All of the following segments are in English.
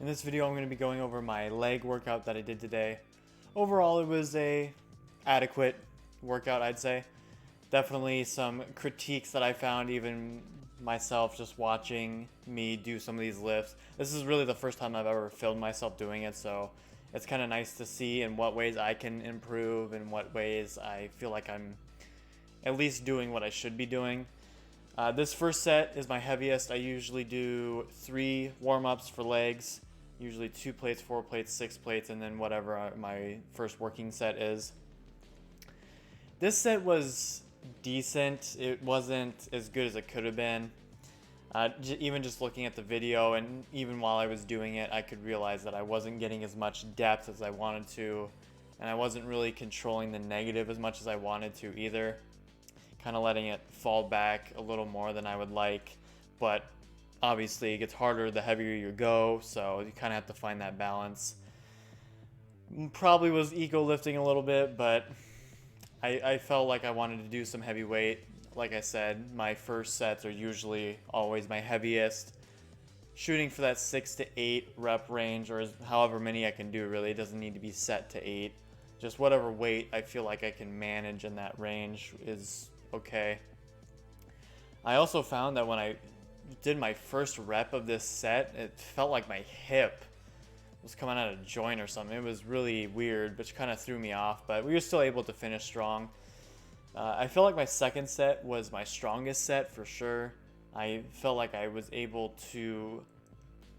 In this video, I'm going to be going over my leg workout that I did today. Overall, it was a adequate workout, I'd say. Definitely some critiques that I found even myself just watching me do some of these lifts. This is really the first time I've ever filmed myself doing it, so it's kind of nice to see in what ways I can improve and what ways I feel like I'm at least doing what I should be doing. This first set is my heaviest. I usually do 3 warm-ups for legs, usually 2 plates, 4 plates, 6 plates, and then whatever my first working set is. This set was decent. It wasn't as good as it could have been. Even just looking at the video and even while I was doing it, I could realize that I wasn't getting as much depth as I wanted to, and I wasn't really controlling the negative as much as I wanted to either. Kind of letting it fall back a little more than I would like, but obviously it gets harder the heavier you go, so you kind of have to find that balance. Probably was ego lifting a little bit, but I felt like I wanted to do some heavy weight. Like I said, my first sets are usually always my heaviest. Shooting for that 6 to 8 rep range, or however many I can do, really. It doesn't need to be set to 8. Just whatever weight I feel like I can manage in that range is okay. I also found that when I did my first rep of this set, it felt like my hip was coming out of joint or something. It was really weird, which kind of threw me off, but we were still able to finish strong. I feel like my second set was my strongest set for sure. I felt like I was able to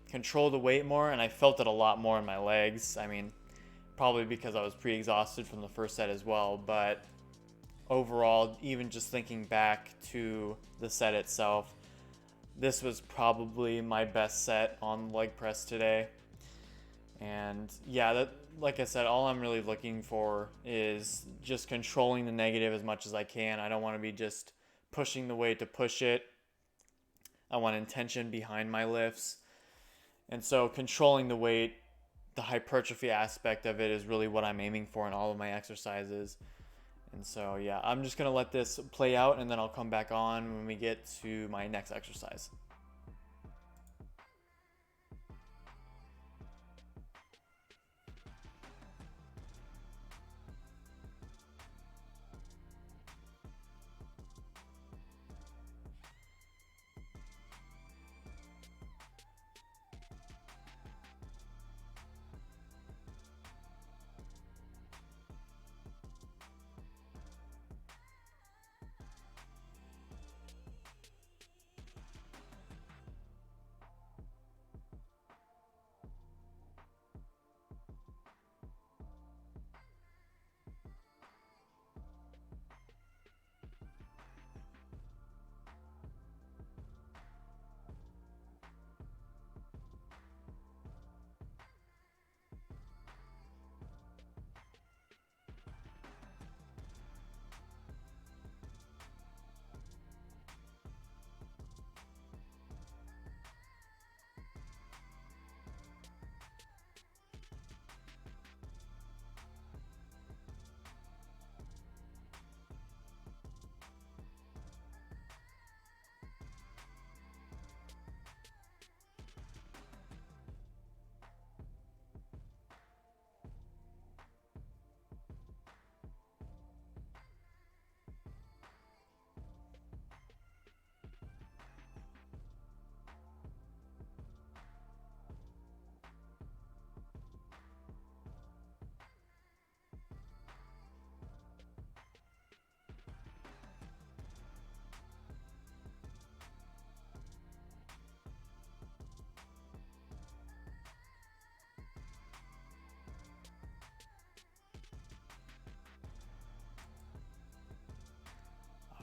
control the weight more, and I felt it a lot more in my legs. I mean, probably because I was pre-exhausted from the first set as well, but overall, even just thinking back to the set itself, this was probably my best set on leg press today. And yeah, like I said, all I'm really looking for is just controlling the negative as much as I can. I don't want to be just pushing the weight to push it. I want intention behind my lifts. And so controlling the weight, the hypertrophy aspect of it is really what I'm aiming for in all of my exercises. And so yeah, I'm just going to let this play out, and then I'll come back on when we get to my next exercise.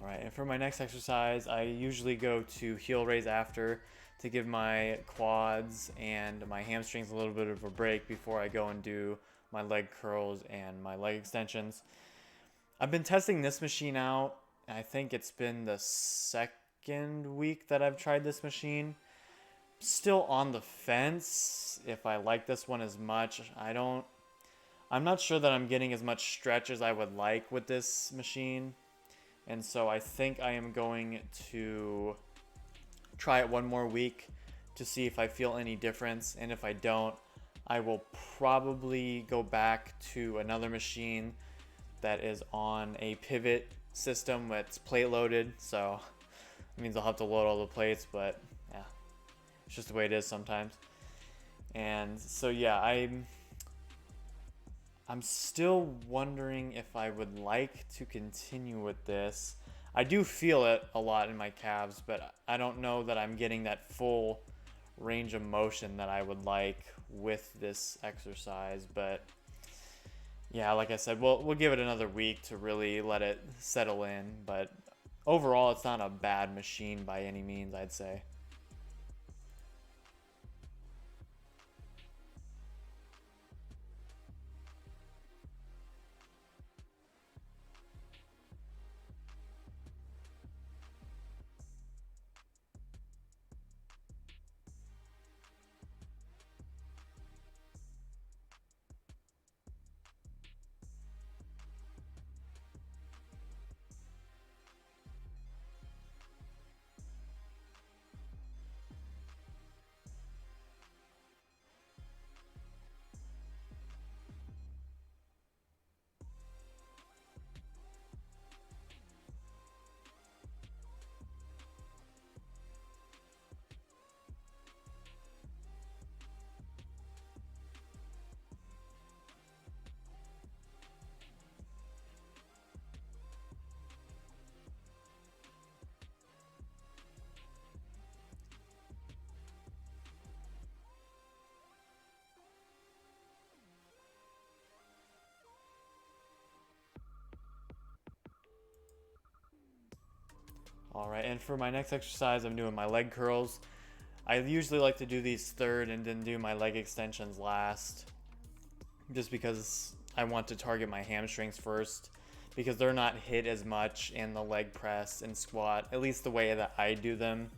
All right, and for my next exercise, I usually go to heel raise after to give my quads and my hamstrings a little bit of a break before I go and do my leg curls and my leg extensions. I've been testing this machine out. I think it's been the second week that I've tried this machine. Still on the fence if I like this one as much. I'm not sure that I'm getting as much stretch as I would like with this machine. And so I think I am going to try it one more week to see if I feel any difference, and if I don't, I will probably go back to another machine that is on a pivot system that's plate loaded, so it means I'll have to load all the plates, but yeah, it's just the way it is sometimes. And so yeah, I'm still wondering if I would like to continue with this. I do feel it a lot in my calves, but I don't know that I'm getting that full range of motion that I would like with this exercise. But yeah, like I said, we'll give it another week to really let it settle in. But overall, it's not a bad machine by any means, I'd say. All right, and for my next exercise, I'm doing my leg curls. I usually like to do these third and then do my leg extensions last, just because I want to target my hamstrings first, because they're not hit as much in the leg press and squat, at least the way that I do them,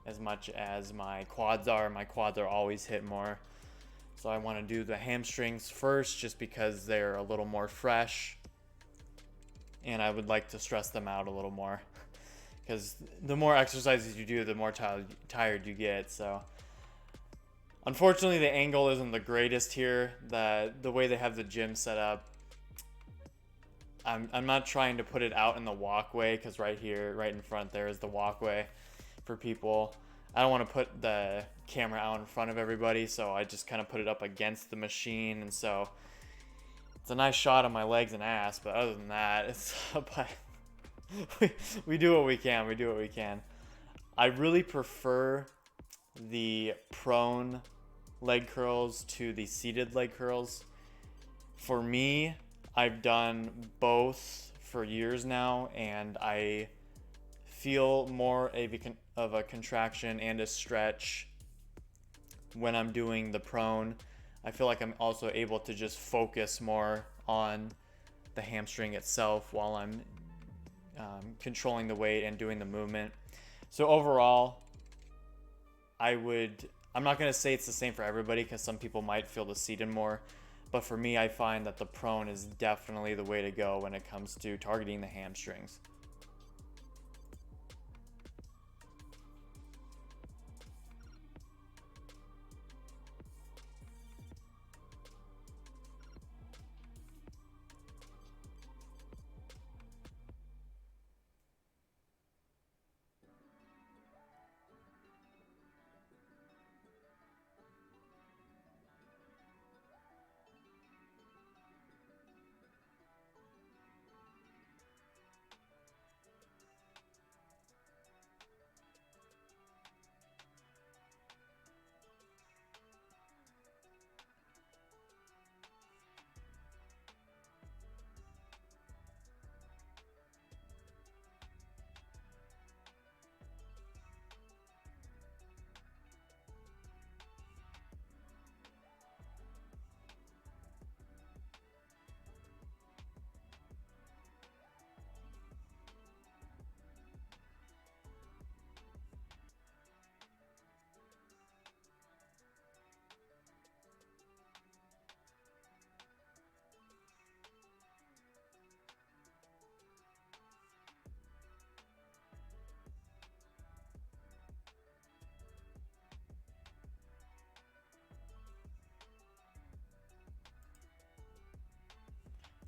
as much as my quads are. My quads are always hit more. So I want to do the hamstrings first just because they're a little more fresh, and I would like to stress them out a little more. Because the more exercises you do, the more tired you get. So unfortunately, the angle isn't the greatest here. The way they have the gym set up, I'm not trying to put it out in the walkway, because right here, right in front there is the walkway for people. I don't want to put the camera out in front of everybody, so I just kind of put it up against the machine, and so it's a nice shot of my legs and ass, but other than that, it's but we do what we can. We do what we can. I really prefer the prone leg curls to the seated leg curls. For me, I've done both for years now, and I feel more of a contraction and a stretch when I'm doing the prone. I feel like I'm also able to just focus more on the hamstring itself while I'm controlling the weight and doing the movement. So overall, I'm not going to say it's the same for everybody, because some people might feel the seated more. But for me, I find that the prone is definitely the way to go when it comes to targeting the hamstrings.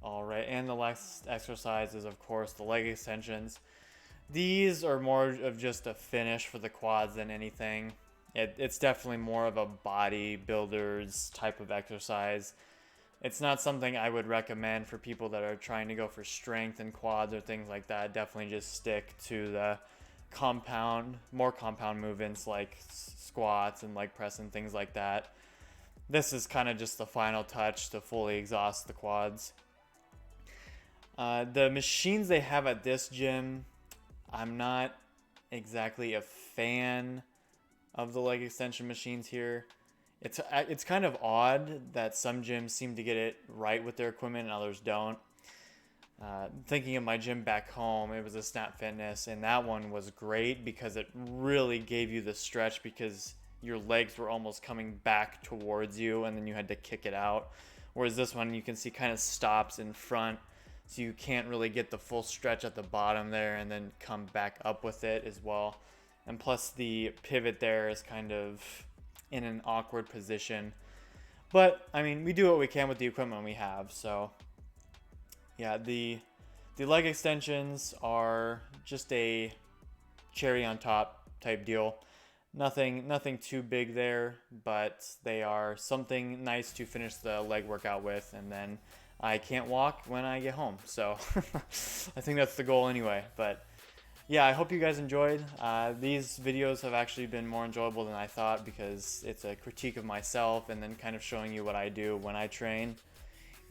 All right, and the last exercise is, of course, the leg extensions. These are more of just a finish for the quads than anything. It's definitely more of a bodybuilder's type of exercise. It's not something I would recommend for people that are trying to go for strength and quads or things like that. Definitely just stick to the more compound movements like squats and leg press and things like that. This is kind of just the final touch to fully exhaust the quads. The machines they have at this gym, I'm not exactly a fan of the leg extension machines here. It's kind of odd that some gyms seem to get it right with their equipment and others don't. Thinking of my gym back home, it was a Snap Fitness, and that one was great because it really gave you the stretch because your legs were almost coming back towards you and then you had to kick it out. Whereas this one, you can see kind of stops in front, so you can't really get the full stretch at the bottom there and then come back up with it as well. And plus the pivot there is kind of in an awkward position. But I mean, we do what we can with the equipment we have. So yeah, the leg extensions are just a cherry on top type deal. Nothing too big there, but they are something nice to finish the leg workout with, and then I can't walk when I get home. So I think that's the goal anyway. But yeah, I hope you guys enjoyed. These videos have actually been more enjoyable than I thought because it's a critique of myself and then kind of showing you what I do when I train.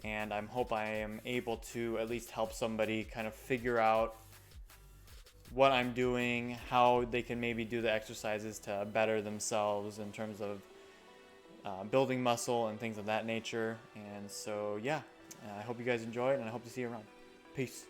And I hope I am able to at least help somebody kind of figure out what I'm doing, how they can maybe do the exercises to better themselves in terms of building muscle and things of that nature. And so, yeah, I hope you guys enjoy it, and I hope to see you around. Peace.